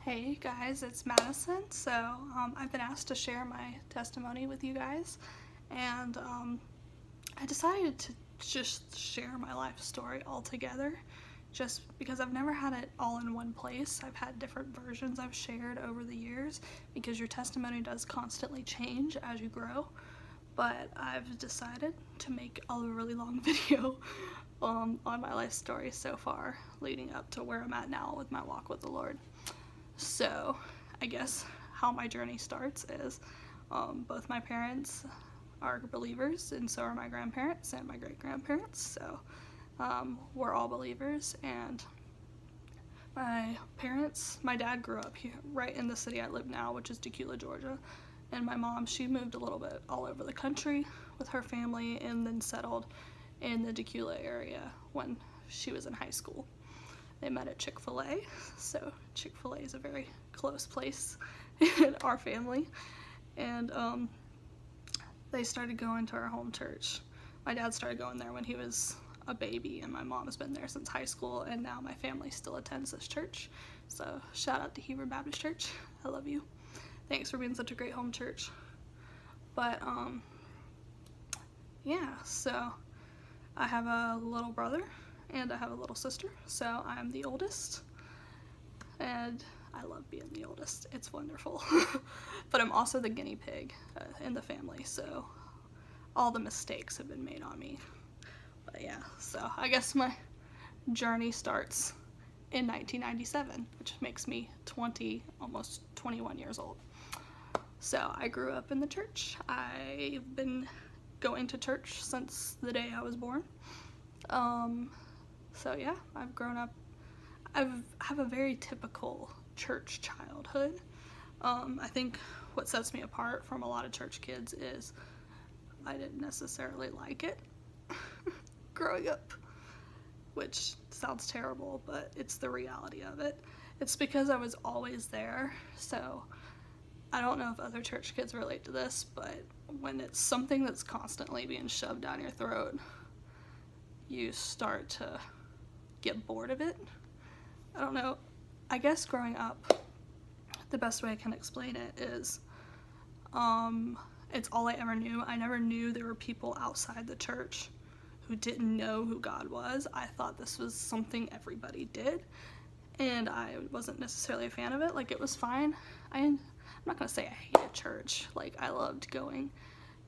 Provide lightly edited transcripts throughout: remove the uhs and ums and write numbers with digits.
Hey guys, it's Madison. I've been asked to share my testimony with you guys, and I decided to just share my life story all together just because I've never had it all in one place. I've had different versions I've shared over the years because your testimony does constantly change as you grow. But I've decided to make a really long video on my life story so far, leading up to where I'm at now with my walk with the Lord. So, I guess how my journey starts is both my parents are believers, and so are my grandparents and my great grandparents. So, we're all believers, and my dad grew up here, right in the city I live now, which is Dacula, Georgia. And my mom, she moved a little bit all over the country with her family and then settled in the Dacula area when she was in high school. They met at Chick-fil-A, so Chick-fil-A is a very close place in our family, and they started going to our home church. My dad started going there when he was a baby, and my mom has been there since high school, and now my family still attends this church. So shout out to Hebrew Baptist Church. I love you. Thanks for being such a great home church. But yeah, so I have a little brother and I have a little sister, so I'm the oldest, and I love being the oldest. It's wonderful. But I'm also the guinea pig in the family, so all the mistakes have been made on me. But yeah, so I guess my journey starts in 1997, which makes me 20, almost 21 years old. So I grew up in the church. I've been going to church since the day I was born. So yeah, I've grown up. I have a very typical church childhood. I think what sets me apart from a lot of church kids is I didn't necessarily like it growing up, which sounds terrible, but it's the reality of it. It's because I was always there, so I don't know if other church kids relate to this, but when it's something that's constantly being shoved down your throat, you start to get bored of it. I don't know. I guess growing up, the best way I can explain it is it's all I ever knew. I never knew there were people outside the church who didn't know who God was. I thought this was something everybody did, and I wasn't necessarily a fan of it. Like, it was fine. I'm not gonna say I hated church. Like, I loved going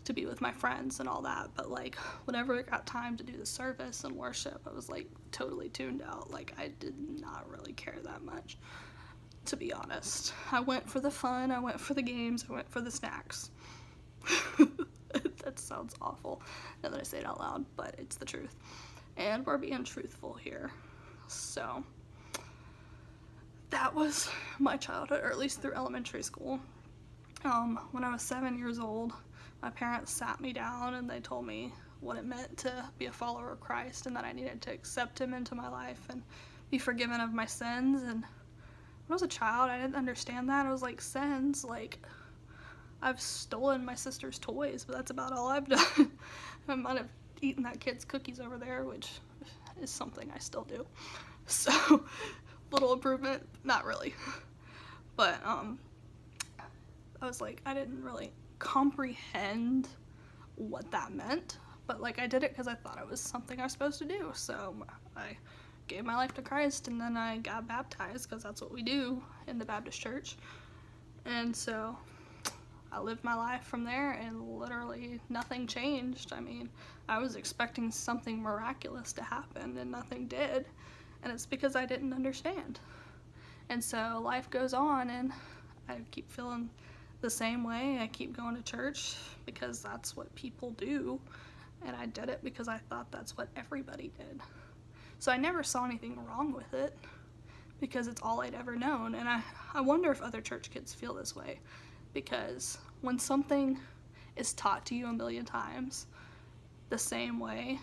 to be with my friends and all that, but like whenever it got time to do the service and worship, I was like totally tuned out. Like, I did not really care that much, to be honest. I went for the fun, I went for the games, I went for the snacks. That sounds awful now that I say it out loud, but it's the truth, and we're being truthful here. So that was my childhood, or at least through elementary school. When I was 7 years old, my parents sat me down and they told me what it meant to be a follower of Christ and that I needed to accept him into my life and be forgiven of my sins. And when I was a child, I didn't understand that. I was like, sins? Like, I've stolen my sister's toys, but that's about all I've done. I might have eaten that kid's cookies over there, which is something I still do. So, little improvement, not really. But, I was like, I didn't really comprehend what that meant, but like I did it because I thought it was something I was supposed to do. So I gave my life to Christ, and then I got baptized because that's what we do in the Baptist church. And so I lived my life from there, and literally nothing changed. I mean, I was expecting something miraculous to happen, and nothing did, and it's because I didn't understand. And so life goes on, and I keep feeling the same way. I keep going to church because that's what people do, and I did it because I thought that's what everybody did. So I never saw anything wrong with it because it's all I'd ever known. And I wonder if other church kids feel this way, because when something is taught to you a million times the same way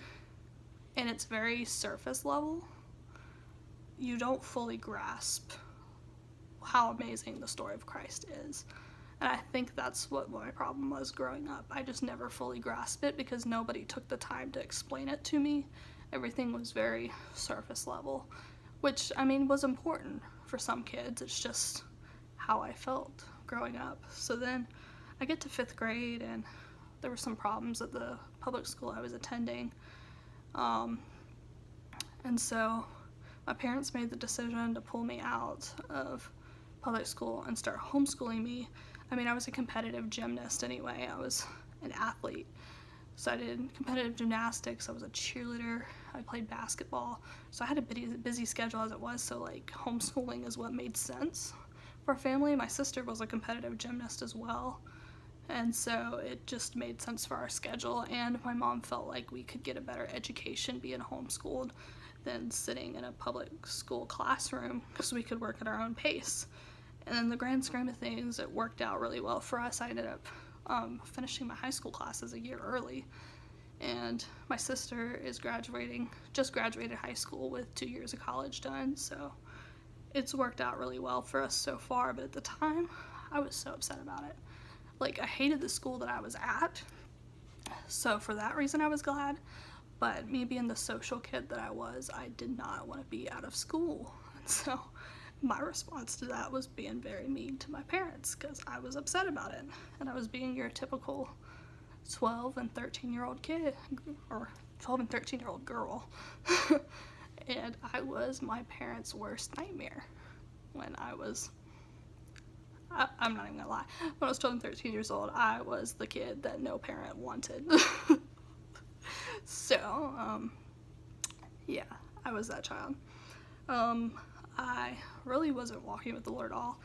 and it's very surface level, you don't fully grasp how amazing the story of Christ is. And I think that's what my problem was growing up. I just never fully grasped it because nobody took the time to explain it to me. Everything was very surface level, which, I mean, was important for some kids. It's just how I felt growing up. So then I get to 5th grade, and there were some problems at the public school I was attending. And so my parents made the decision to pull me out of public school and start homeschooling me. I mean, I was a competitive gymnast anyway. I was an athlete. So I did competitive gymnastics, I was a cheerleader, I played basketball. So I had a busy schedule as it was, so like homeschooling is what made sense for our family. My sister was a competitive gymnast as well. And so it just made sense for our schedule, and my mom felt like we could get a better education being homeschooled than sitting in a public school classroom, because we could work at our own pace. And in the grand scheme of things, it worked out really well for us. I ended up finishing my high school classes a year early, and my sister is just graduated high school with 2 years of college done, so it's worked out really well for us so far. But at the time, I was so upset about it. Like, I hated the school that I was at, so for that reason I was glad. But me being the social kid that I was, I did not want to be out of school. And so my response to that was being very mean to my parents, because I was upset about it. And I was being your typical 12 and 13-year-old kid, or 12 and 13-year-old girl. And I was my parents' worst nightmare when I'm not even gonna lie. When I was 12 and 13 years old, I was the kid that no parent wanted. So, yeah, I was that child. I really wasn't walking with the Lord at all.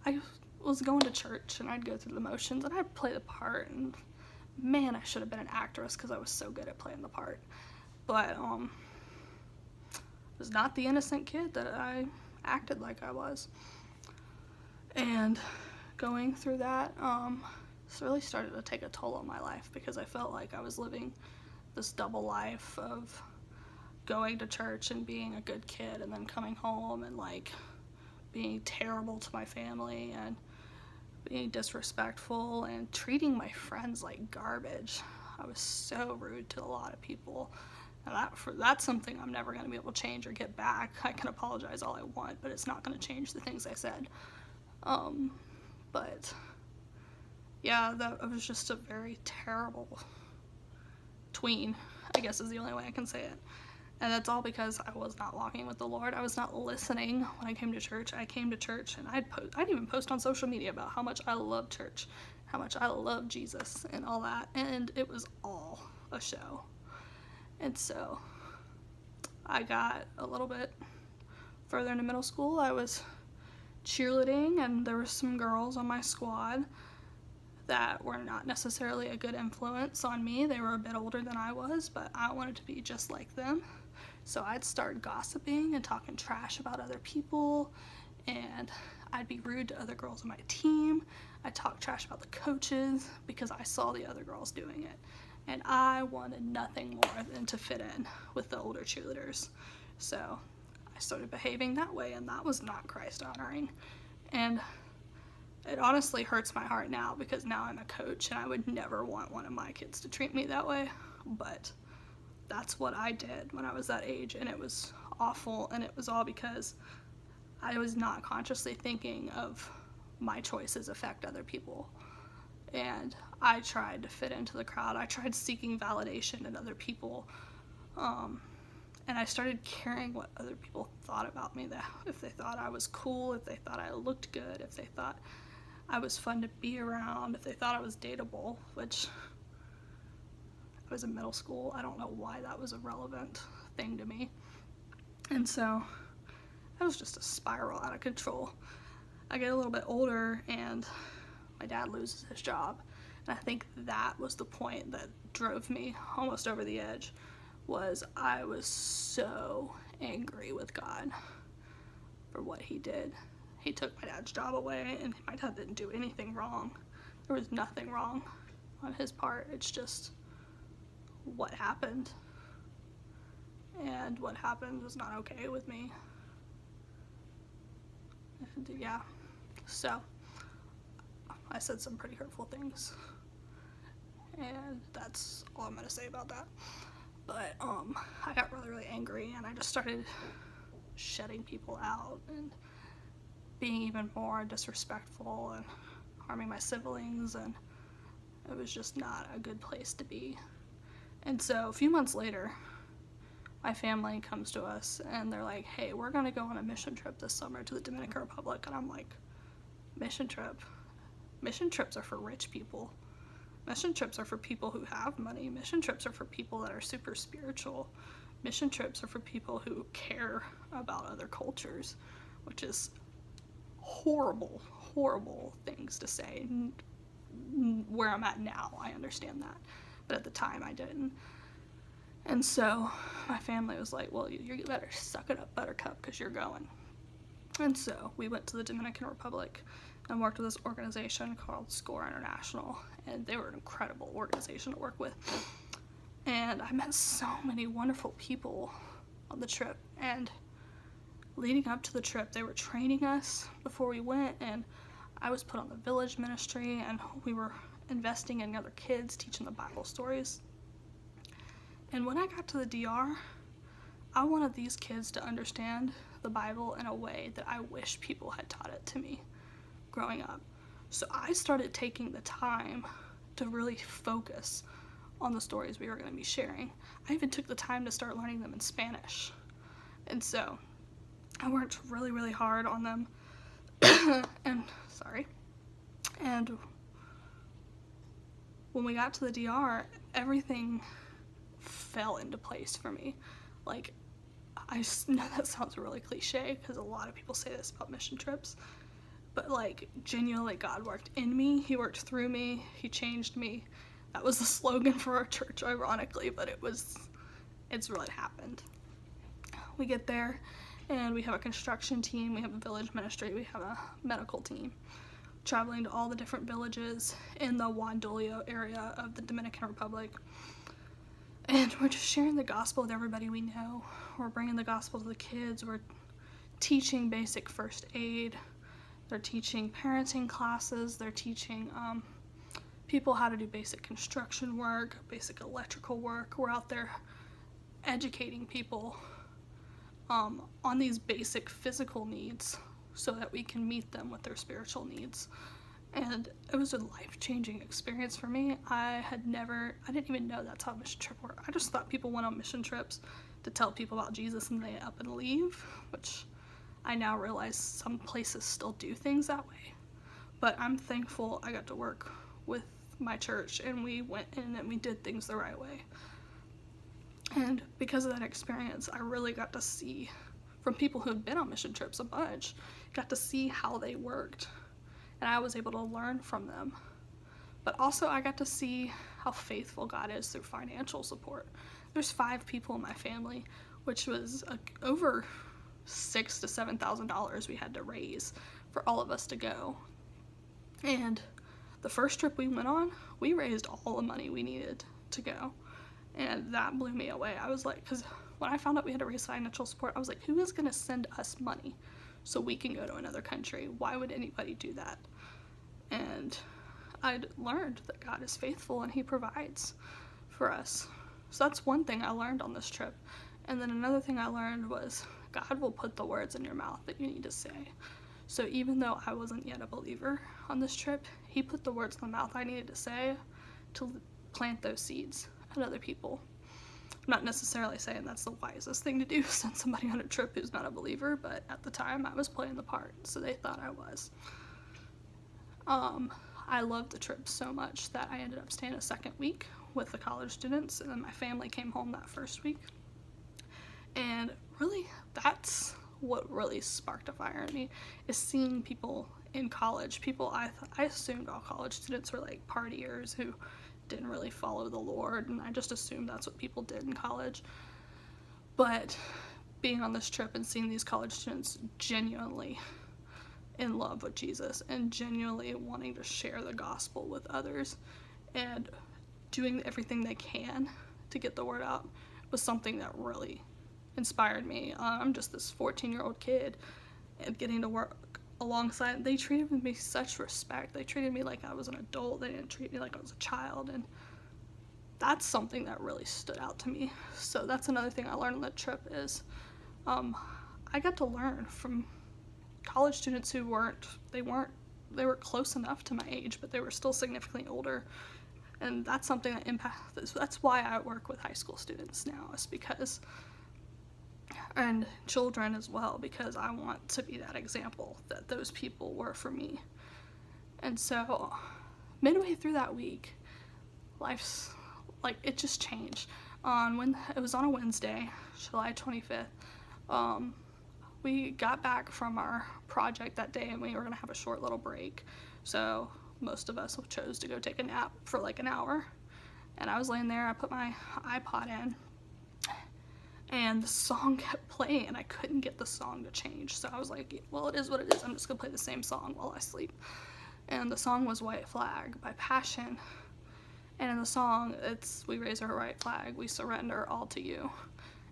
I was going to church, and I'd go through the motions, and I'd play the part, and man, I should have been an actress because I was so good at playing the part. But, I was not the innocent kid that I acted like I was. And going through that, it's really started to take a toll on my life, because I felt like I was living this double life of going to church and being a good kid, and then coming home and like being terrible to my family and being disrespectful and treating my friends like garbage. I was so rude to a lot of people. And that's something I'm never going to be able to change or get back. I can apologize all I want, but it's not going to change the things I said. But yeah, that was just a very terrible tween, I guess is the only way I can say it. And that's all because I was not walking with the Lord. I was not listening when I came to church. I came to church, and I'd even post on social media about how much I love church, how much I love Jesus and all that, and it was all a show. And so I got a little bit further into middle school. I was cheerleading, and there were some girls on my squad that were not necessarily a good influence on me. They were a bit older than I was, but I wanted to be just like them. So I'd start gossiping and talking trash about other people, and I'd be rude to other girls on my team. I'd talk trash about the coaches because I saw the other girls doing it, and I wanted nothing more than to fit in with the older cheerleaders. So I started behaving that way, and that was not Christ honoring. And it honestly hurts my heart now, because now I'm a coach, and I would never want one of my kids to treat me that way. But that's what I did when I was that age, and it was awful, and it was all because I was not consciously thinking of my choices affect other people. And I tried to fit into the crowd. I tried seeking validation in other people. And I started caring what other people thought about me, that if they thought I was cool, if they thought I looked good, if they thought I was fun to be around, if they thought I was dateable, which I was in middle school. I don't know why that was a relevant thing to me. And so that was just a spiral out of control. I get a little bit older, and my dad loses his job. And I think that was the point that drove me almost over the edge, was I was so angry with God for what he did. He took my dad's job away, and my dad didn't do anything wrong. There was nothing wrong on his part. It's just what happened. And what happened was not okay with me. And yeah, so I said some pretty hurtful things. And that's all I'm gonna say about that. But I got really, really angry, and I just started shutting people out and being even more disrespectful and harming my siblings, and it was just not a good place to be. And so a few months later, my family comes to us and they're like, hey, we're going to go on a mission trip this summer to the Dominican Republic. And I'm like, mission trip? Mission trips are for rich people. Mission trips are for people who have money. Mission trips are for people that are super spiritual. Mission trips are for people who care about other cultures, which is horrible, horrible things to say. Where I'm at now, I understand that. But at the time, I didn't. And so my family was like, well, you better suck it up, Buttercup, because you're going. And so we went to the Dominican Republic and worked with this organization called SCORE International. And they were an incredible organization to work with. And I met so many wonderful people on the trip. And leading up to the trip, they were training us before we went. And I was put on the village ministry, and we were investing in other kids, teaching the Bible stories. And when I got to the DR, I wanted these kids to understand the Bible in a way that I wish people had taught it to me growing up. So I started taking the time to really focus on the stories we were going to be sharing. I even took the time to start learning them in Spanish. And so I worked really, really hard on them. And when we got to the DR, everything fell into place for me. Like, I know that sounds really cliche because a lot of people say this about mission trips, but like, genuinely, God worked in me, He worked through me, He changed me. That was the slogan for our church, ironically, but it's really happened. We get there and we have a construction team, we have a village ministry, we have a medical team, traveling to all the different villages in the Juan Dolio area of the Dominican Republic. And we're just sharing the gospel with everybody we know. We're bringing the gospel to the kids. We're teaching basic first aid. They're teaching parenting classes. They're teaching people how to do basic construction work, basic electrical work. We're out there educating people on these basic physical needs so that we can meet them with their spiritual needs. And it was a life-changing experience for me. I didn't even know that's how a mission trip worked. I just thought people went on mission trips to tell people about Jesus and they up and leave, which I now realize some places still do things that way. But I'm thankful I got to work with my church and we went in and we did things the right way. And because of that experience, I really got to see, from people who had been on mission trips a bunch, got to see how they worked. And I was able to learn from them. But also I got to see how faithful God is through financial support. There's 5 people in my family, which was over $6,000 to $7,000 we had to raise for all of us to go. And the first trip we went on, we raised all the money we needed to go. And that blew me away. I was like, because when I found out we had to raise financial support, I was like, who is going to send us money so we can go to another country? Why would anybody do that? And I'd learned that God is faithful and He provides for us. So that's one thing I learned on this trip. And then another thing I learned was God will put the words in your mouth that you need to say. So even though I wasn't yet a believer on this trip, He put the words in the mouth I needed to say to plant those seeds in other people. I'm not necessarily saying that's the wisest thing to do, send somebody on a trip who's not a believer, but at the time I was playing the part, so they thought I was. I loved the trip so much that I ended up staying a second week with the college students, and then my family came home that first week. And really, that's what really sparked a fire in me, is seeing people in college. People I assumed all college students were like partiers who didn't really follow the Lord, and I just assumed that's what people did in college. But being on this trip and seeing these college students genuinely in love with Jesus and genuinely wanting to share the gospel with others and doing everything they can to get the word out was something that really inspired me. I'm just this 14-year-old kid and getting to work alongside. They treated me with such respect. They treated me like I was an adult. They didn't treat me like I was a child, and that's something that really stood out to me. So that's another thing I learned on that trip is I got to learn from college students who they were close enough to my age, but they were still significantly older. And that's something that impacts, that's why I work with high school students now, is because, and children as well, because I want to be that example that those people were for me. And so midway through that week, life's, like, it just changed. It was on a Wednesday, July 25th, we got back from our project that day and we were gonna have a short little break. So most of us chose to go take a nap for like an hour. And I was laying there, I put my iPod in, and the song kept playing and I couldn't get the song to change. So I was like, well, it is what it is. I'm just gonna play the same song while I sleep. And the song was White Flag by Passion. And in the song, it's, we raise our right flag, we surrender all to you.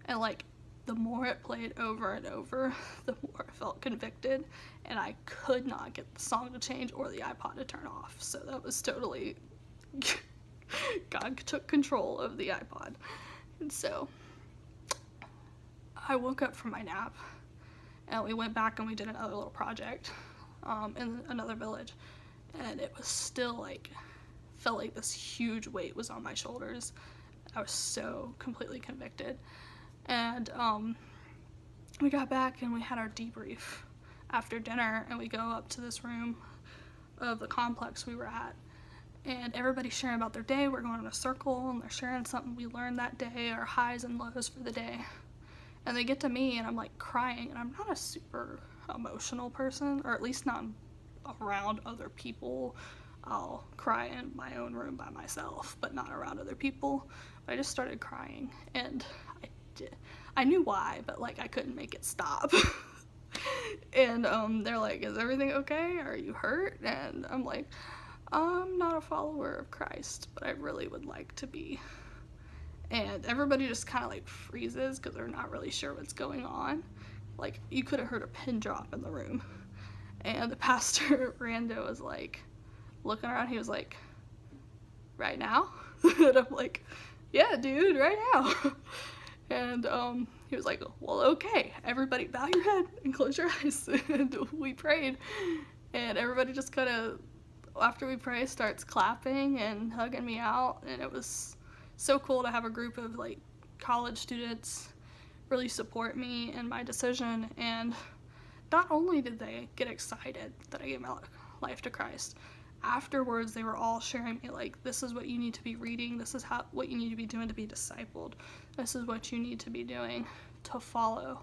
And like, the more it played over and over, the more I felt convicted, and I could not get the song to change or the iPod to turn off. So that was totally, God took control of the iPod. And so I woke up from my nap, and we went back and we did another little project in another village, and it was still like, felt like this huge weight was on my shoulders. I was so completely convicted. And we got back and we had our debrief after dinner, and we go up to this room of the complex we were at, and everybody's sharing about their day. We're going in a circle and they're sharing something we learned that day, our highs and lows for the day. And they get to me and I'm like crying, and I'm not a super emotional person, or at least not around other people. I'll cry in my own room by myself, but not around other people. But I just started crying, and I knew why, but like I couldn't make it stop. And they're like, is everything okay? Are you hurt? And I'm like, I'm not a follower of Christ, but I really would like to be. And everybody just kind of like freezes because they're not really sure what's going on. Like, you could have heard a pin drop in the room. And the pastor, Rando, was like looking around. He was like, right now? And I'm like, yeah, dude, right now. And he was like, well, okay, everybody bow your head and close your eyes. And we prayed, and everybody just kind of, after we pray, starts clapping and hugging me out. And it was so cool to have a group of like college students really support me in my decision. And not only did they get excited that I gave my life to Christ, afterwards they were all sharing me like, this is what you need to be reading, this is what you need to be doing to be discipled, this is what you need to be doing to follow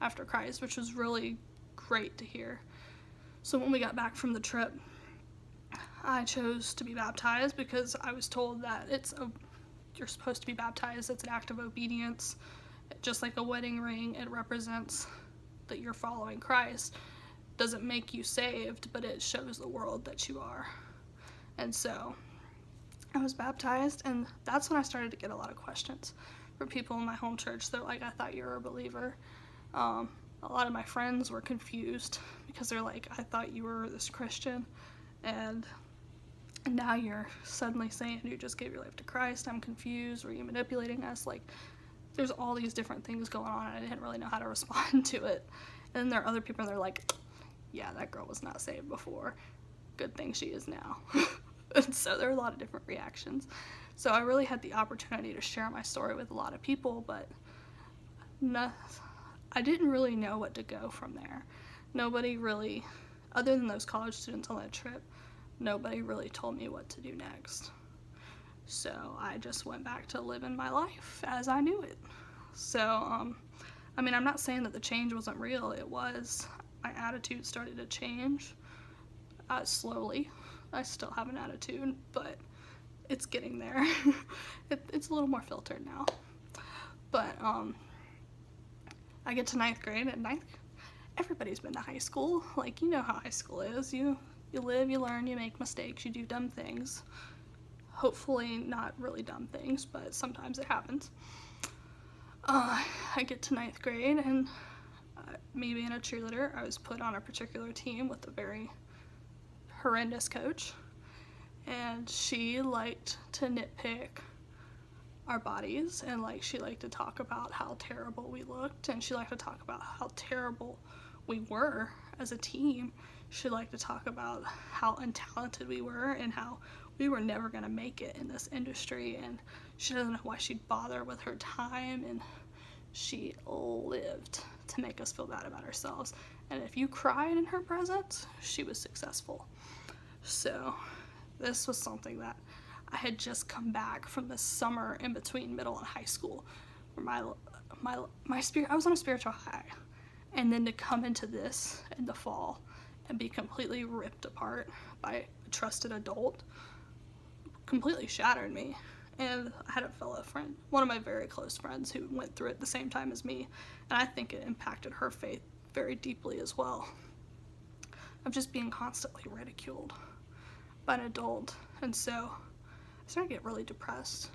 after Christ, which was really great to hear. So when we got back from the trip, I chose to be baptized because I was told that you're supposed to be baptized. It's an act of obedience. Just like a wedding ring, it represents that you're following Christ. Doesn't make you saved, but it shows the world that you are. And so I was baptized, and that's when I started to get a lot of questions from people in my home church. They're like, I thought you were a believer. A lot of my friends were confused because they're like, I thought you were this Christian, and now you're suddenly saying you just gave your life to Christ. I'm confused. Were you manipulating us? Like, there's all these different things going on, and I didn't really know how to respond to it. And then there are other people, and they're like, yeah, that girl was not saved before. Good thing she is now. And so there are a lot of different reactions. So I really had the opportunity to share my story with a lot of people, but I didn't really know what to go from there. Nobody really, other than those college students on that trip, nobody really told me what to do next. So I just went back to living my life as I knew it. So, I mean, I'm not saying that the change wasn't real. It was. My attitude started to change slowly. I still have an attitude, but it's getting there. It's a little more filtered now. But I get to 9th grade, and everybody's been to high school. Like, you know how high school is. You live, you learn, you make mistakes, you do dumb things. Hopefully not really dumb things, but sometimes it happens. I get to 9th grade, and me being a cheerleader, I was put on a particular team with a very horrendous coach, and she liked to nitpick our bodies, and like she liked to talk about how terrible we looked, and she liked to talk about how terrible we were as a team. She liked to talk about how untalented we were and how we were never going to make it in this industry, and she doesn't know why she'd bother with her time, and she lived to make us feel bad about ourselves. And if you cried in her presence, she was successful. So this was something that I had just come back from the summer in between middle and high school, where my spirit, I was on a spiritual high, and then to come into this in the fall and be completely ripped apart by a trusted adult completely shattered me. And I had a fellow friend, one of my very close friends, who went through it the same time as me, and I think it impacted her faith very deeply as well, of just being constantly ridiculed by an adult. And so I started to get really depressed.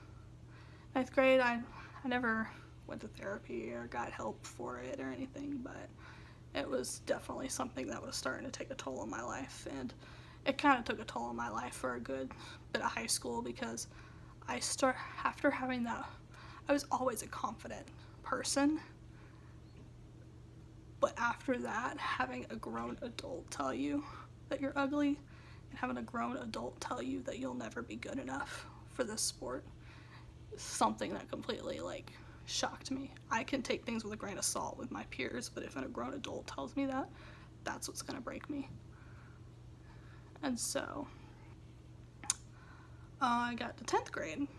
9th grade, I never went to therapy or got help for it or anything, but it was definitely something that was starting to take a toll on my life. And it kind of took a toll on my life for a good bit of high school, because after having that, I was always a confident person, but after that, having a grown adult tell you that you're ugly, and having a grown adult tell you that you'll never be good enough for this sport, something that completely shocked me. I can take things with a grain of salt with my peers, but if a grown adult tells me that, that's what's gonna break me. And so I got to 10th grade,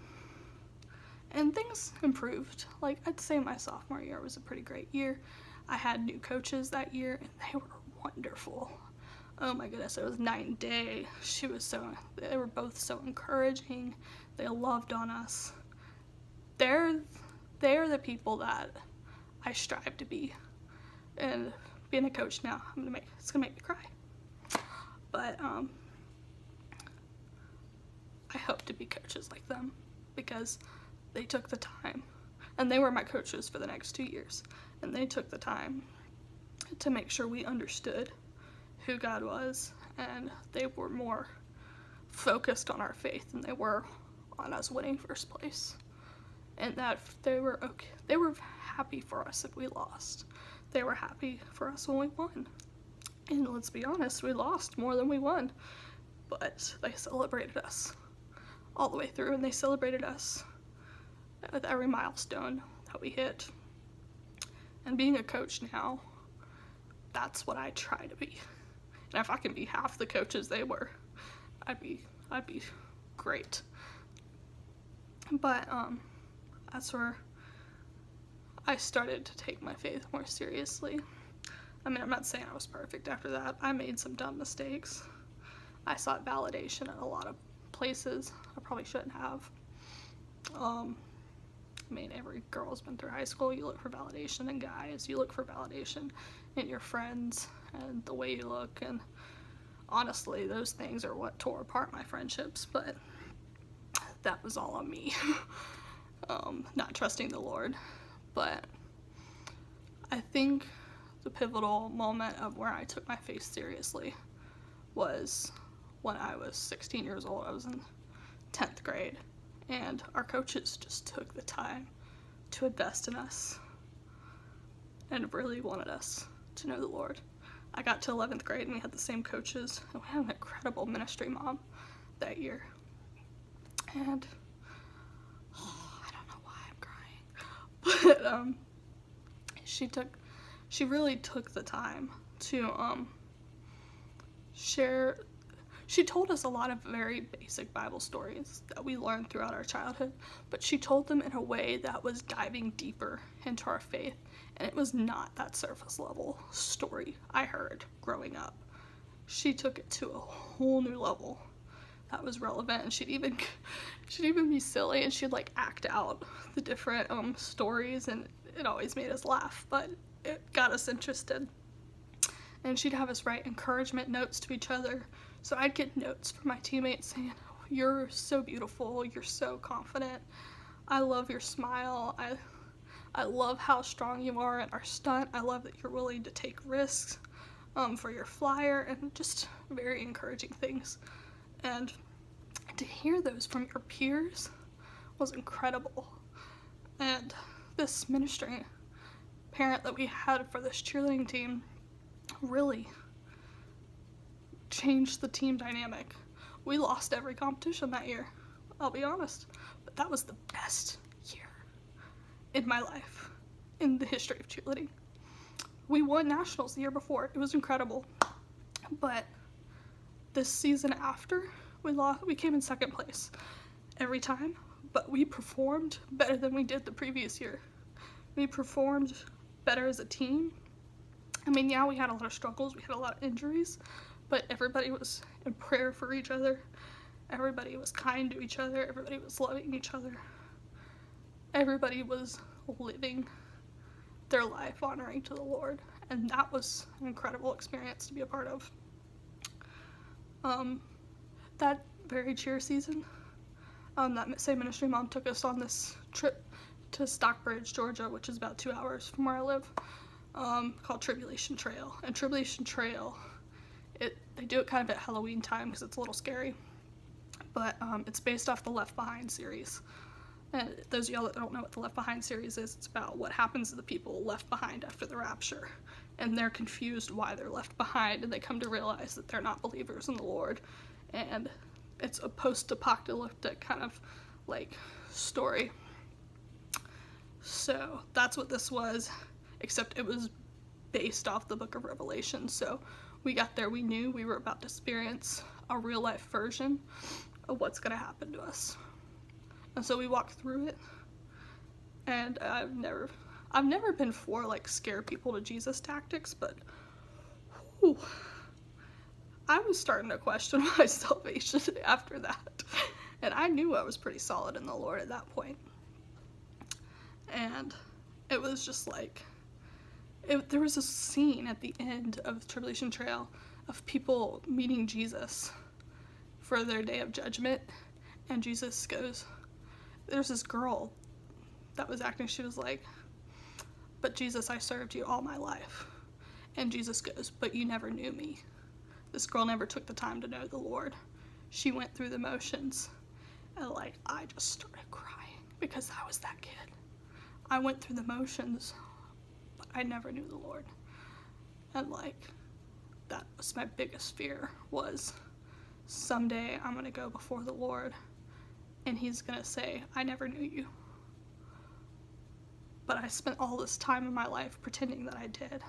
and things improved. I'd say my sophomore year was a pretty great year. I had new coaches that year, and they were wonderful. Oh my goodness, it was night and day. They were both so encouraging. They loved on us. They're the people that I strive to be. And being a coach now, it's gonna make me cry. But I hope to be coaches like them, because they took the time, and they were my coaches for the next 2 years, and they took the time to make sure we understood who God was, and they were more focused on our faith than they were on us winning first place. And that they were okay. They were happy for us if we lost. They were happy for us when we won. And let's be honest, we lost more than we won, but they celebrated us all the way through, and they celebrated us with every milestone that we hit. And being a coach now, that's what I try to be. And if I can be half the coaches they were, I'd be great. But that's where I started to take my faith more seriously. I mean, I'm not saying I was perfect after that. I made some dumb mistakes. I sought validation at a lot of places I probably shouldn't have. I mean, every girl's been through high school. You look for validation in guys. You look for validation in your friends and the way you look. And honestly, those things are what tore apart my friendships. But that was all on me. Not trusting the Lord. But I think the pivotal moment of where I took my faith seriously was when I was 16 years old. I was in 10th grade, and our coaches just took the time to invest in us and really wanted us to know the Lord. I got to 11th grade, and we had the same coaches, and we had an incredible ministry mom that year. And I don't know why I'm crying, but she really took the time to share. She told us a lot of very basic Bible stories that we learned throughout our childhood, but she told them in a way that was diving deeper into our faith, and it was not that surface level story I heard growing up. She took it to a whole new level that was relevant, and she'd even be silly, and she'd act out the different stories, and it always made us laugh, but it got us interested. And she'd have us write encouragement notes to each other. So I'd get notes from my teammates saying, "You're so beautiful, you're so confident, I love your smile, I love how strong you are at our stunt, I love that you're willing to take risks for your flyer," and just very encouraging things. And to hear those from your peers was incredible. And this ministry parent that we had for this cheerleading team, really changed the team dynamic. We lost every competition that year, I'll be honest, but that was the best year in my life, in the history of cheerleading. We won nationals the year before. It was incredible. But this season after, we came in second place every time, but we performed better than we did the previous year. We performed better as a team. I mean, yeah, we had a lot of struggles, we had a lot of injuries, but everybody was in prayer for each other. Everybody was kind to each other. Everybody was loving each other. Everybody was living their life honoring to the Lord, and that was an incredible experience to be a part of. That very cheer season, that same ministry mom took us on this trip to Stockbridge, Georgia, which is about 2 hours from where I live, called Tribulation Trail. And Tribulation Trail, they do it kind of at Halloween time because it's a little scary, but it's based off the Left Behind series. And those of y'all that don't know what the Left Behind series is, it's about what happens to the people left behind after the rapture. And they're confused why they're left behind, and they come to realize that they're not believers in the Lord. And it's a post-apocalyptic kind of, like, story. So that's what this was, except it was based off the book of Revelation. So we got there, we knew we were about to experience a real-life version of what's going to happen to us. And so we walked through it, and I've never been for, like, scare people to Jesus tactics, but whew, I was starting to question my salvation after that. And I knew I was pretty solid in the Lord at that point. And it was just like, there was a scene at the end of Tribulation Trail of people meeting Jesus for their day of judgment, and Jesus goes, there's this girl that was acting, she was like, but Jesus, I served you all my life. And Jesus goes, but you never knew me. This girl never took the time to know the Lord. She went through the motions. And, like, I just started crying because I was that kid. I went through the motions, but I never knew the Lord. And, like, that was my biggest fear, was someday I'm going to go before the Lord and he's going to say, I never knew you. But I spent all this time in my life pretending that I did.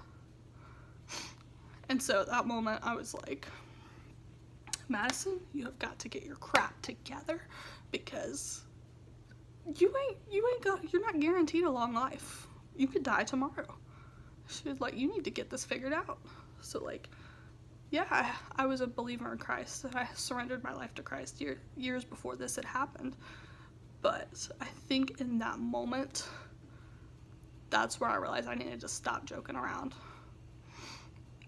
And so at that moment I was like, Madison, you have got to get your crap together, because you're not guaranteed a long life. You could die tomorrow. She was like, you need to get this figured out. So, like, yeah, I was a believer in Christ, and I surrendered my life to Christ years before this had happened. But I think in that moment, that's where I realized I needed to stop joking around.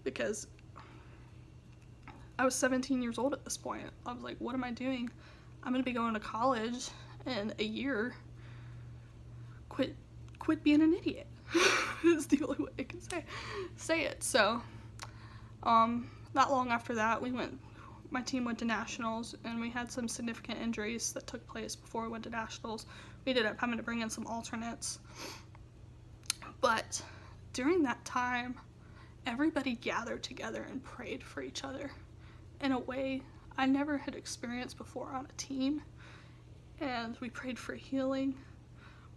Because I was 17 years old at this point. I was like, what am I doing? I'm going to be going to college in a year. Quit being an idiot. Is the only way I can say it. So, not long after that, my team went to nationals, and we had some significant injuries that took place before we went to nationals. We ended up having to bring in some alternates. But during that time, everybody gathered together and prayed for each other in a way I never had experienced before on a team. And we prayed for healing.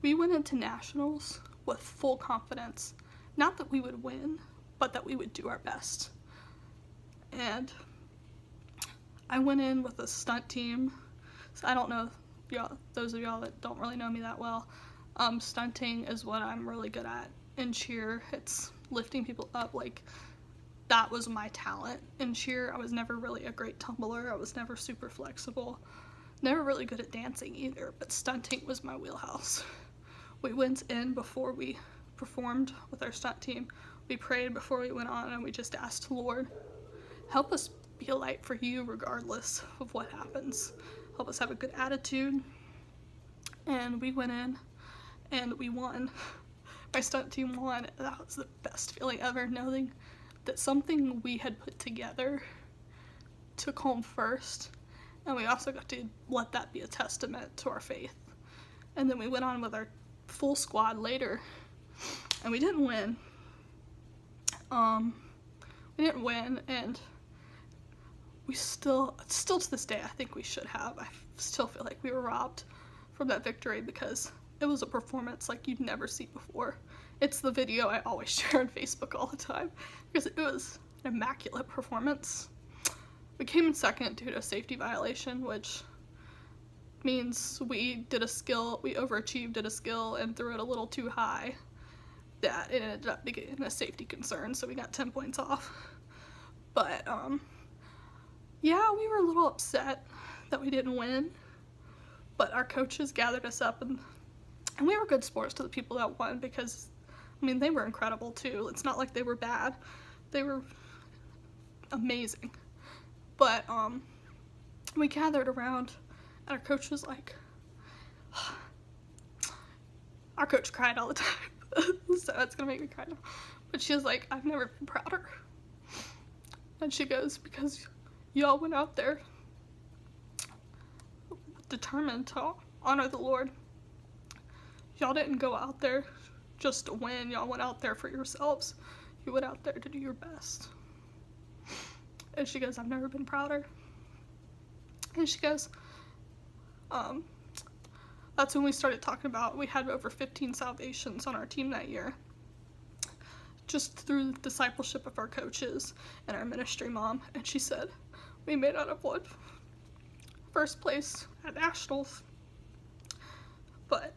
We went into nationals with full confidence, not that we would win, but that we would do our best. And I went in with a stunt team. So I don't know, those of y'all that don't really know me that well, stunting is what I'm really good at. In cheer, it's lifting people up. Like, that was my talent in cheer. I was never really a great tumbler. I was never super flexible. Never really good at dancing either, but stunting was my wheelhouse. We went in before we performed with our stunt team. We prayed before we went on, and we just asked the Lord, help us be a light for you regardless of what happens. Help us have a good attitude. And we went in, and we won. My stunt team won. That was the best feeling ever, knowing that something we had put together took home first, and we also got to let that be a testament to our faith. And then we went on with our full squad later, and we didn't win. We didn't win, and we still to this day, I think we should have. I still feel like we were robbed from that victory because it was a performance like you'd never see before. It's the video I always share on Facebook all the time because it was an immaculate performance. We came in second due to a safety violation, which means we overachieved at a skill and threw it a little too high. That it ended up being a safety concern, so we got 10 points off. But, yeah, we were a little upset that we didn't win, but our coaches gathered us up, and we were good sports to the people that won because, I mean, they were incredible too. It's not like they were bad. They were amazing. But, we gathered around, and our coach was like, our coach cried all the time. So it's gonna make me cry now. But she was like, I've never been prouder. And she goes, because y'all went out there determined to honor the Lord. Y'all didn't go out there just to win. Y'all went out there for yourselves. You went out there to do your best. And she goes, I've never been prouder. And she goes, that's when we started talking about, we had over 15 salvations on our team that year. Just through the discipleship of our coaches and our ministry mom. And she said, we may not have won first place at nationals, but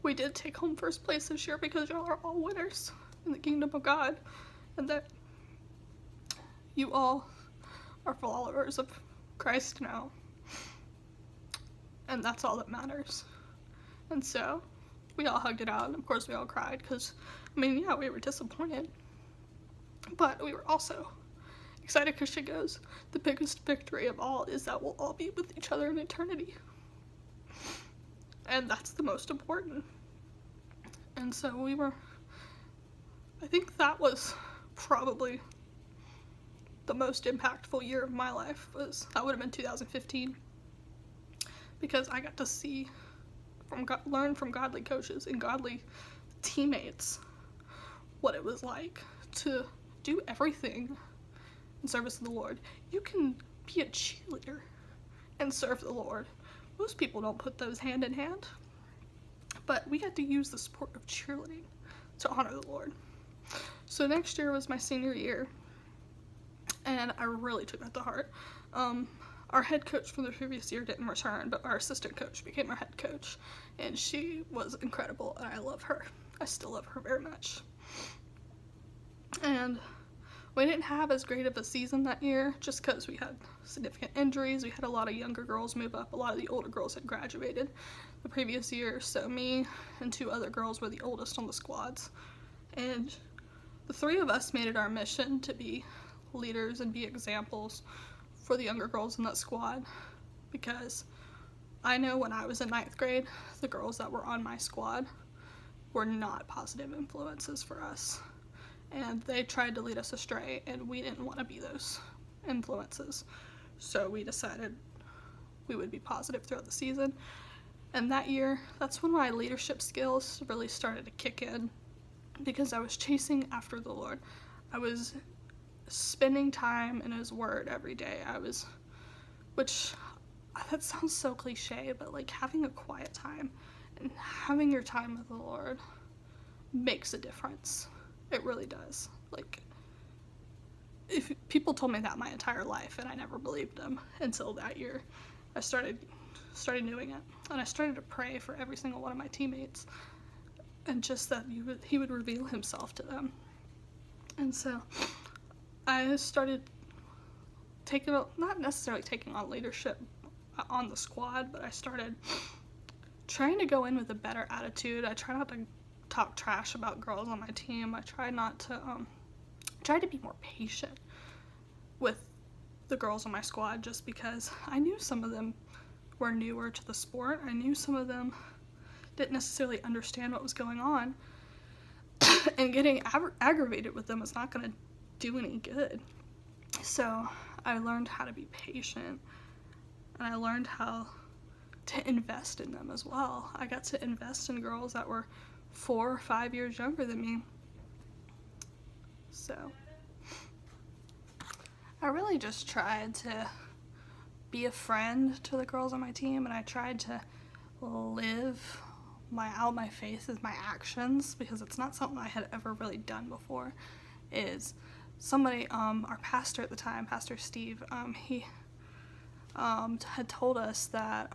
we did take home first place this year because y'all are all winners in the kingdom of God, and that you all are followers of Christ now. And that's all that matters. And so we all hugged it out, and of course we all cried because, I mean, yeah, we were disappointed, but we were also excited because she goes, the biggest victory of all is that we'll all be with each other in eternity. And that's the most important. And so I think that was probably the most impactful year of my life. That would have been 2015. Because I got to learn from godly coaches and godly teammates what it was like to do everything in service of the Lord. You can be a cheerleader and serve the Lord. Most people don't put those hand in hand. But we got to use the sport of cheerleading to honor the Lord. So next year was my senior year, and I really took that to heart. Our head coach from the previous year didn't return, but our assistant coach became our head coach, and she was incredible, and I love her. I still love her very much. And we didn't have as great of a season that year just because we had significant injuries. We had a lot of younger girls move up. A lot of the older girls had graduated the previous year, so me and 2 other girls were the oldest on the squads. And the 3 of us made it our mission to be leaders and be examples for the younger girls in that squad, because I know when I was in 9th grade, the girls that were on my squad were not positive influences for us, and they tried to lead us astray, and we didn't want to be those influences. So we decided we would be positive throughout the season. And that year, that's when my leadership skills really started to kick in, because I was chasing after the Lord. I was spending time in His Word every day. Which, that sounds so cliche, but like having a quiet time and having your time with the Lord makes a difference. It really does. Like, if people told me that my entire life, and I never believed them until that year, I started doing it, and I started to pray for every single one of my teammates, and just that He would reveal Himself to them. And so I started not necessarily taking on leadership on the squad, but I started trying to go in with a better attitude. I try not to talk trash about girls on my team. I try not to try to be more patient with the girls on my squad, just because I knew some of them were newer to the sport. I knew some of them didn't necessarily understand what was going on, and getting aggravated with them was not going to do any good. So I learned how to be patient, and I learned how to invest in them as well. I got to invest in girls that were 4 or 5 years younger than me. So I really just tried to be a friend to the girls on my team, and I tried to live out my faith with my actions, because it's not something I had ever really done before. Is somebody, our pastor at the time, Pastor Steve, he had told us that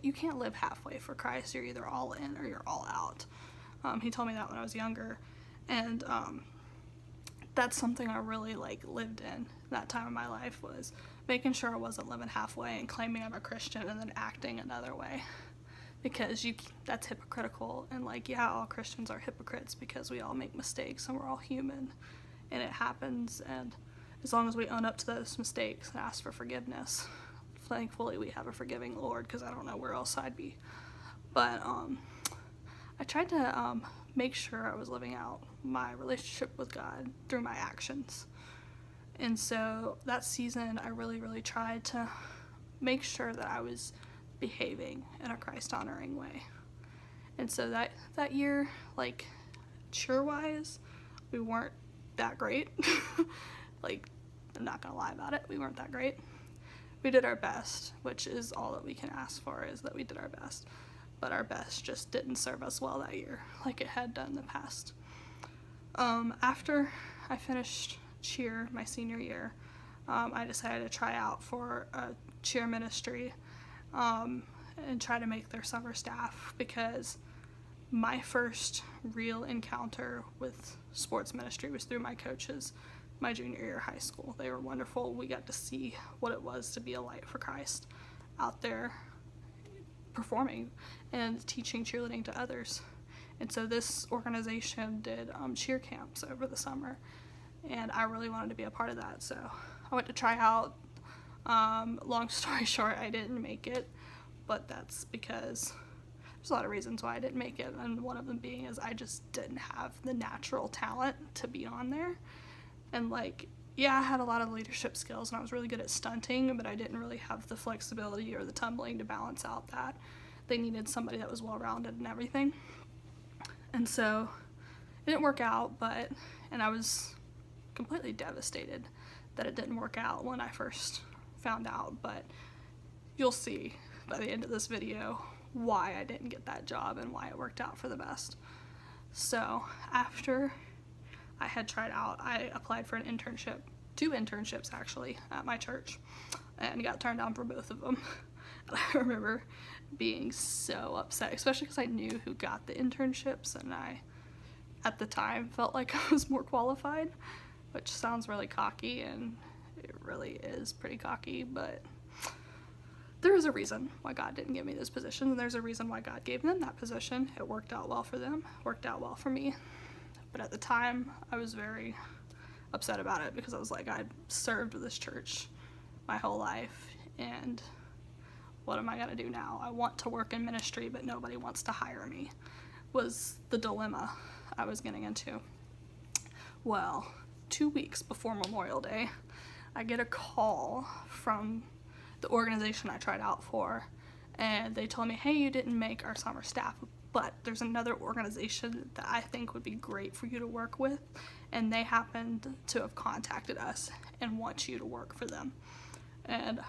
you can't live halfway for Christ. You're either all in or you're all out. He told me that when I was younger, and that's something I really lived in that time of my life, was making sure I wasn't living halfway and claiming I'm a Christian and then acting another way, because that's hypocritical. And all Christians are hypocrites because we all make mistakes and we're all human, and it happens. And as long as we own up to those mistakes and ask for forgiveness, thankfully we have a forgiving Lord, because I don't know where else I'd be. But I tried to make sure I was living out my relationship with God through my actions. And so that season, I really tried to make sure that I was behaving in a Christ-honoring way. And so that year, cheer-wise, we weren't that great. I'm not gonna lie about it, we weren't that great. We did our best, which is all that we can ask for, is that we did our best. But our best just didn't serve us well that year, like it had done in the past. After I finished cheer my senior year, I decided to try out for a cheer ministry and try to make their summer staff, because my first real encounter with sports ministry was through my coaches my junior year of high school. They were wonderful. We got to see what it was to be a light for Christ out there performing and teaching cheerleading to others. And so this organization did cheer camps over the summer, and I really wanted to be a part of that. So I went to try out. Long story short, I didn't make it, but that's because there's a lot of reasons why I didn't make it, and one of them being is I just didn't have the natural talent to be on there. And I had a lot of leadership skills and I was really good at stunting, but I didn't really have the flexibility or the tumbling to balance out that. They needed somebody that was well-rounded and everything. And so it didn't work out, and I was completely devastated that it didn't work out when I first found out, but you'll see by the end of this video why I didn't get that job and why it worked out for the best. So after I had tried out, I applied for an internship, 2 internships actually, at my church, and got turned down for both of them. And I remember being so upset, especially because I knew who got the internships, and I, at the time, felt like I was more qualified, which sounds really cocky, and it really is pretty cocky, but there is a reason why God didn't give me this position, and there's a reason why God gave them that position. It worked out well for them, worked out well for me. But at the time, I was very upset about it, because I was like, I'd served this church my whole life, and what am I gonna do now? I want to work in ministry, but nobody wants to hire me, was the dilemma I was getting into. Well, 2 weeks before Memorial Day, I get a call from the organization I tried out for, and they told me, hey, you didn't make our summer staff, but there's another organization that I think would be great for you to work with, and they happened to have contacted us and want you to work for them. And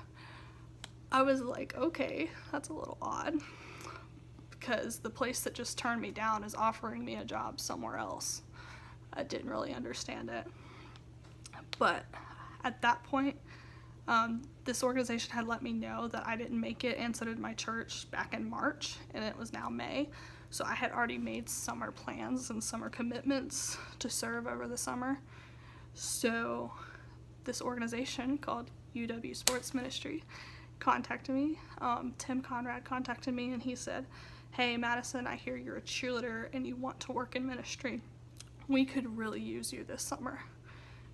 I was like, okay, that's a little odd, because the place that just turned me down is offering me a job somewhere else. I didn't really understand it. But at that point, this organization had let me know that I didn't make it, and so did my church, back in March, and it was now May. So I had already made summer plans and summer commitments to serve over the summer. So this organization called UW Sports Ministry contacted me. Tim Conrad contacted me, and he said, hey, Madison, I hear you're a cheerleader and you want to work in ministry. We could really use you this summer.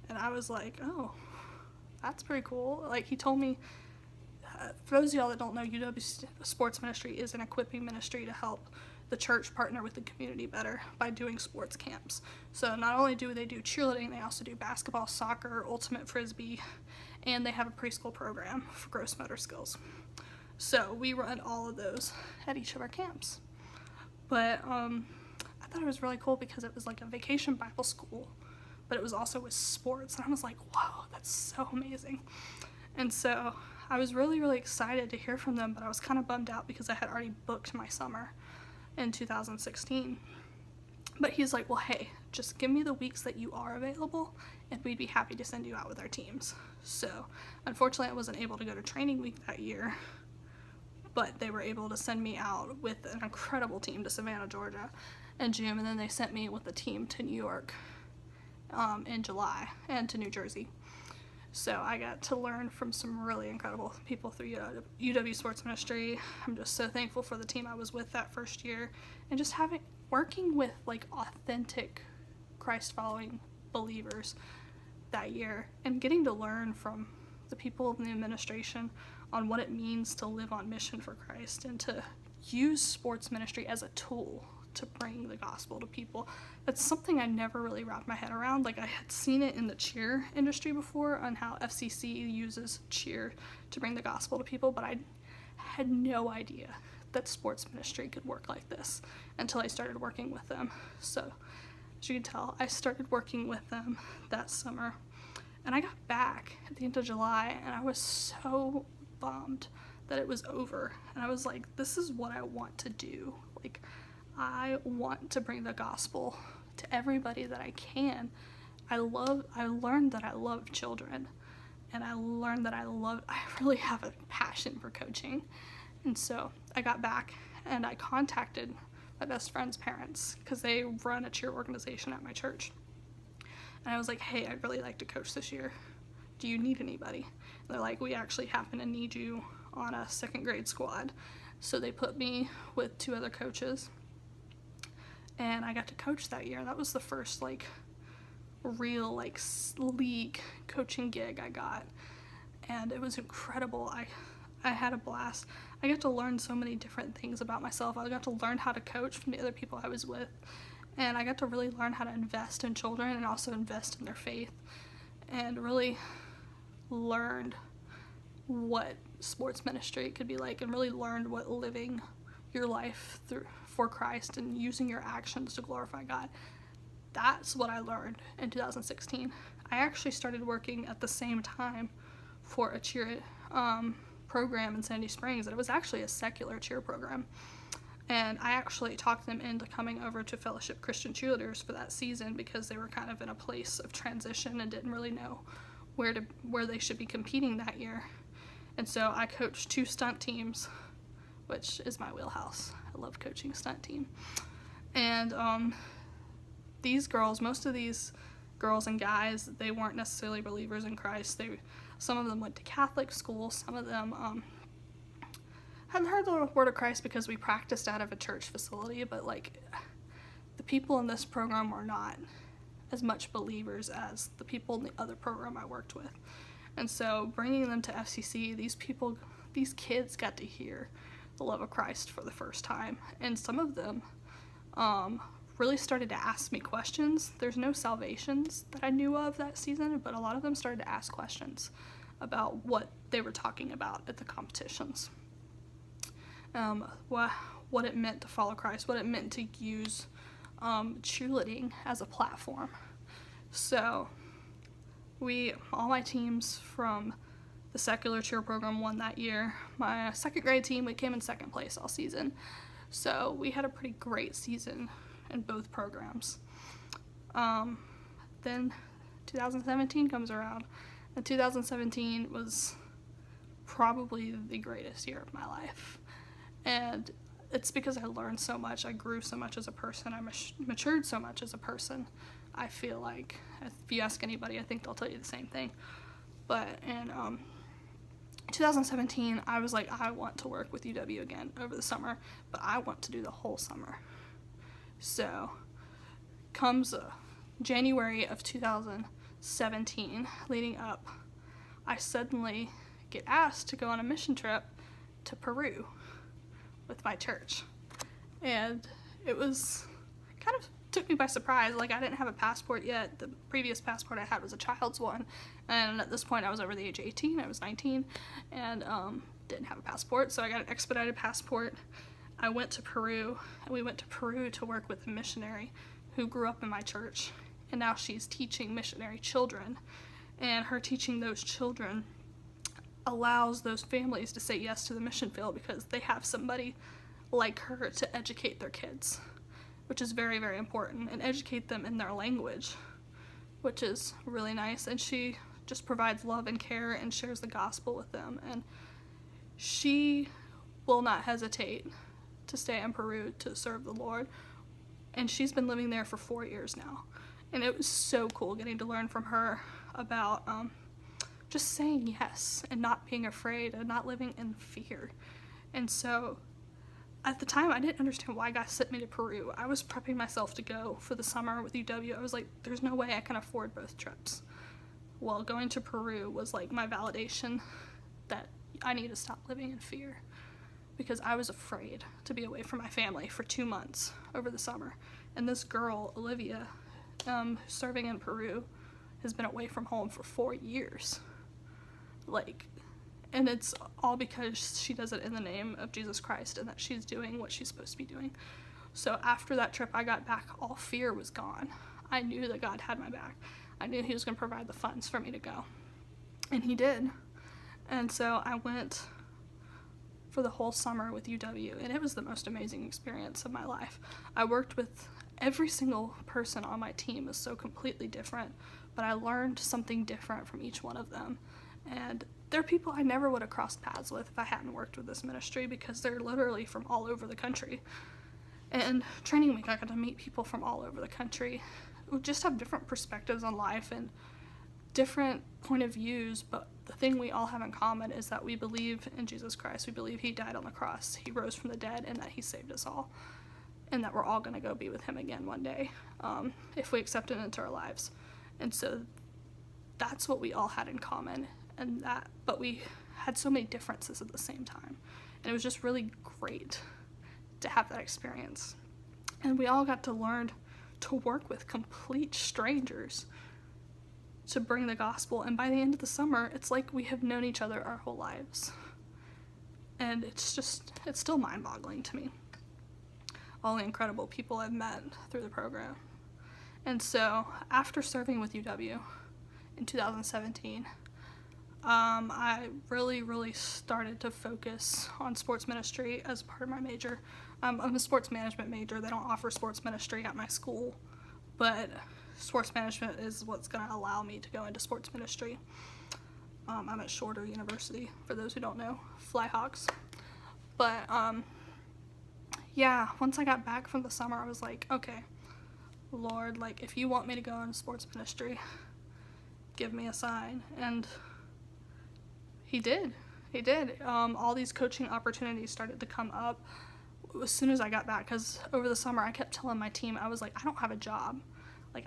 And I was like, oh, that's pretty cool. He told me, for those of y'all that don't know, UW Sports Ministry is an equipping ministry to help the church partner with the community better by doing sports camps. So not only do they do cheerleading, they also do basketball, soccer, ultimate frisbee, and they have a preschool program for gross motor skills. So we run all of those at each of our camps. But I thought it was really cool because it was like a vacation Bible school but it was also with sports. And I was like, whoa, that's so amazing. And so I was really, really excited to hear from them, but I was kind of bummed out because I had already booked my summer in 2016. But he's like, well, hey, just give me the weeks that you are available, and we'd be happy to send you out with our teams. So unfortunately, I wasn't able to go to training week that year, but they were able to send me out with an incredible team to Savannah, Georgia in June, and then they sent me with a team to New York in July, and to New Jersey. So I got to learn from some really incredible people through UW Sports Ministry. I'm just so thankful for the team I was with that first year, and just working with like authentic Christ-following believers that year, and getting to learn from the people in the administration on what it means to live on mission for Christ and to use sports ministry as a tool to bring the gospel to people. That's something I never really wrapped my head around. Like, I had seen it in the cheer industry before on how FCC uses cheer to bring the gospel to people, but I had no idea that sports ministry could work like this until I started working with them. So as you can tell, I started working with them that summer, and I got back at the end of July, and I was so bummed that it was over. And I was like, this is what I want to do. Like, I want to bring the gospel to everybody that I can. I learned that I love children, and I learned that I really have a passion for coaching. And so I got back and I contacted my best friend's parents, because they run a cheer organization at my church. And I was like, hey, I'd really like to coach this year. Do you need anybody? And they're like, we actually happen to need you on a second grade squad. So they put me with 2 other coaches, and I got to coach that year. That was the first like real like league coaching gig I got, and it was incredible. I had a blast. I got to learn so many different things about myself. I got to learn how to coach from the other people I was with, and I got to really learn how to invest in children and also invest in their faith, and really learned what sports ministry could be like, and really learned what living your life for Christ and using your actions to glorify God. That's what I learned in 2016. I actually started working at the same time for a cheer program in Sandy Springs, and it was actually a secular cheer program. And I actually talked them into coming over to Fellowship Christian Cheerleaders for that season, because they were kind of in a place of transition and didn't really know where they should be competing that year. And so I coached 2 stunt teams, which is my wheelhouse. I love coaching a stunt team. And most of these girls and guys, they weren't necessarily believers in Christ. Some of them went to Catholic school. Some of them hadn't heard the word of Christ because we practiced out of a church facility, but like, the people in this program were not as much believers as the people in the other program I worked with. And so bringing them to FCC, these kids got to hear the love of Christ for the first time. And some of them really started to ask me questions. There's no salvations that I knew of that season, but a lot of them started to ask questions about what they were talking about at the competitions. What it meant to follow Christ, what it meant to use cheerleading as a platform. So all my teams from the secular cheer program won that year. My second grade team, we came in second place all season. So we had a pretty great season in both programs. Then 2017 comes around, and 2017 was probably the greatest year of my life. And it's because I learned so much, I grew so much as a person, I matured so much as a person. I feel like, if you ask anybody, I think they'll tell you the same thing. But in 2017, I was like, I want to work with UW again over the summer, but I want to do the whole summer. So comes January of 2017, leading up, I suddenly get asked to go on a mission trip to Peru with my church. And it was kind of took me by surprise. Like, I didn't have a passport yet. The previous passport I had was a child's one, and at this point I was over the age of 18. I was 19 and didn't have a passport, so I got an expedited passport. I went to Peru, and we went to Peru to work with a missionary who grew up in my church, and now she's teaching missionary children, and her teaching those children allows those families to say yes to the mission field because they have somebody like her to educate their kids, which is very, very important, and educate them in their language, which is really nice. And she just provides love and care and shares the gospel with them, and she will not hesitate to stay in Peru to serve the Lord, and she's been living there for 4 years now, and it was so cool getting to learn from her about just saying yes and not being afraid and not living in fear. And so at the time, I didn't understand why God sent me to Peru. I was prepping myself to go for the summer with UW. I was like, there's no way I can afford both trips. Well, going to Peru was like my validation that I need to stop living in fear, because I was afraid to be away from my family for 2 months over the summer. And this girl, Olivia, serving in Peru, has been away from home for 4 years. And it's all because she does it in the name of Jesus Christ and that she's doing what she's supposed to be doing. So after that trip, I got back, all fear was gone. I knew that God had my back. I knew he was going to provide the funds for me to go. And he did. And so I went for the whole summer with UW, and it was the most amazing experience of my life. I worked with every single person on my team is so completely different, but I learned something different from each one of them. And they're people I never would have crossed paths with if I hadn't worked with this ministry, because they're literally from all over the country. And training week, I got to meet people from all over the country who just have different perspectives on life and different point of views, but the thing we all have in common is that we believe in Jesus Christ. We believe he died on the cross, he rose from the dead, and that he saved us all, and that we're all going to go be with him again one day, if we accept him into our lives. And so that's what we all had in common, but we had so many differences at the same time, and it was just really great to have that experience. And we all got to learn to work with complete strangers to bring the gospel, and by the end of the summer, it's like we have known each other our whole lives. And it's still mind-boggling to me, all the incredible people I've met through the program. And so after serving with UW in 2017, I really started to focus on sports ministry as part of my major. I'm a sports management major. They don't offer sports ministry at my school, but sports management is what's going to allow me to go into sports ministry. I'm at Shorter University, for those who don't know, Flyhawks. But once I got back from the summer, I was like, okay, Lord, if you want me to go into sports ministry, give me a sign. And he did. All these coaching opportunities started to come up as soon as I got back, because over the summer I kept telling my team, I was like, I don't have a job.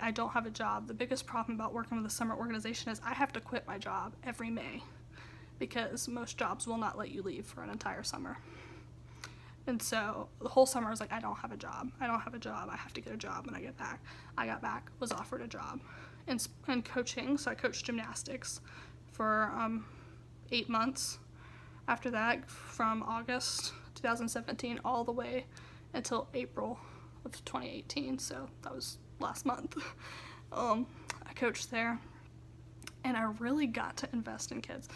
I don't have a job. The biggest problem about working with a summer organization is I have to quit my job every May, because most jobs will not let you leave for an entire summer. And so the whole summer I was like, I don't have a job. I have to get a job when I get back. I got back, was offered a job in coaching. So I coached gymnastics for 8 months. After that, from August 2017 all the way until April of 2018. So that was last month. I coached there, and I really got to invest in kids.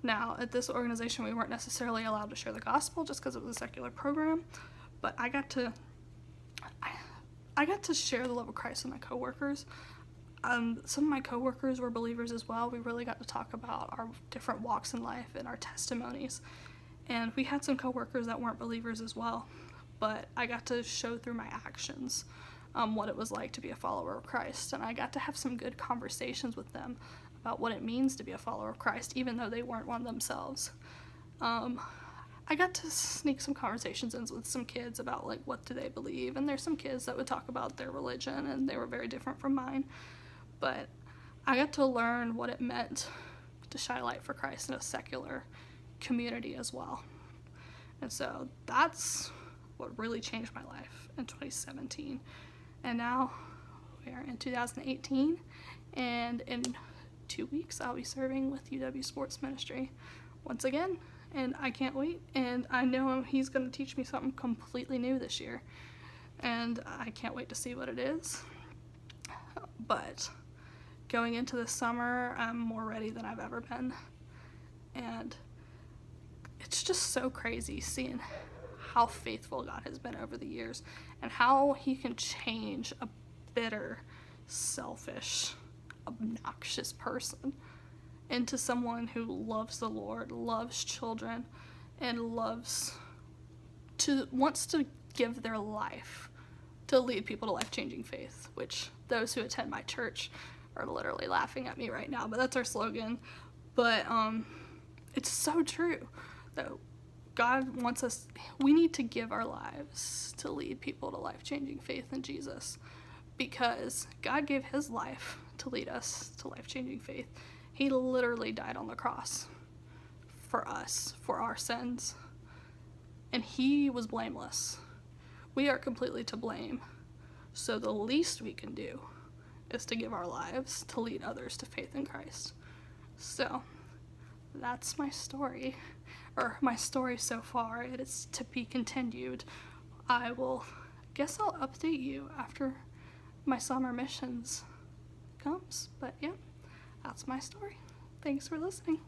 Now, at this organization, we weren't necessarily allowed to share the gospel just because it was a secular program, but I got to share the love of Christ with my coworkers. Some of my coworkers were believers as well. We really got to talk about our different walks in life and our testimonies, and we had some coworkers that weren't believers as well, but I got to show through my actions what it was like to be a follower of Christ, and I got to have some good conversations with them about what it means to be a follower of Christ, even though they weren't one themselves. I got to sneak some conversations in with some kids about what do they believe, and there's some kids that would talk about their religion, and they were very different from mine, but I got to learn what it meant to shine a light for Christ in a secular community as well. And so that's what really changed my life in 2017. And now we are in 2018, and in 2 weeks I'll be serving with UW Sports Ministry once again, and I can't wait, and I know he's going to teach me something completely new this year, and I can't wait to see what it is. But going into the summer, I'm more ready than I've ever been. And it's just so crazy seeing how faithful God has been over the years and how he can change a bitter, selfish, obnoxious person into someone who loves the Lord, loves children, and wants to give their life to lead people to life-changing faith, which those who attend my church are literally laughing at me right now, but that's our slogan. But it's so true that God wants us, we need to give our lives to lead people to life-changing faith in Jesus, because God gave his life to lead us to life-changing faith. He literally died on the cross for us, for our sins, and he was blameless. We are completely to blame, so the least we can do is to give our lives to lead others to faith in Christ. So that's my story, or my story so far. It is to be continued. I'll update you after my summer missions comes, but yeah, that's my story. Thanks for listening.